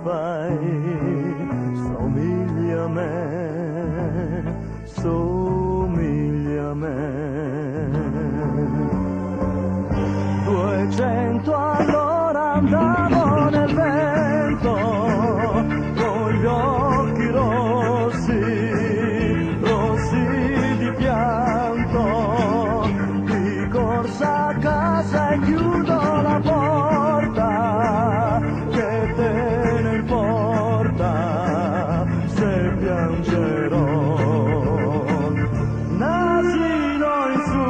fai, somiglia a me, somiglia a me. 200 all'ora andavo nel vento, con gli occhi rossi, rossi di pianto, di corsa a casa e chiudo la porta, che te ne importa se piangerò. Nasino in su,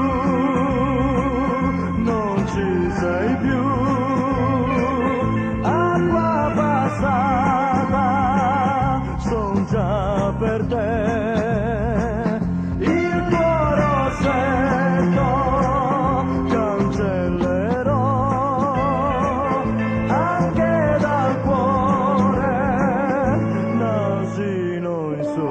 non ci sei più, acqua passata, son già per te. Il tuo rossetto cancellerò, anche dal cuore, nasino in su.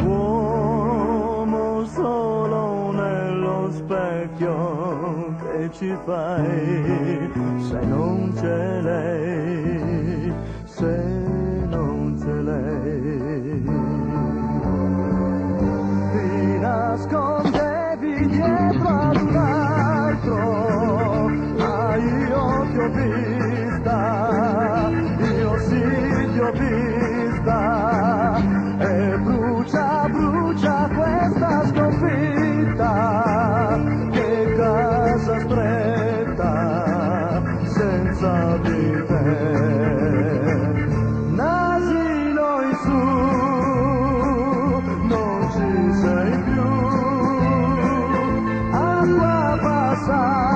Uomo solo nello specchio, che ci fai se non c'è lei, se non c'è lei? Ti nascondevi dietro ad un altro, ma io ti ho vista, io sì ti ho vista, e brucia, brucia questa sconfitta, che casa stretta senza di te. Nasino in su, non ci sei più, acqua passata.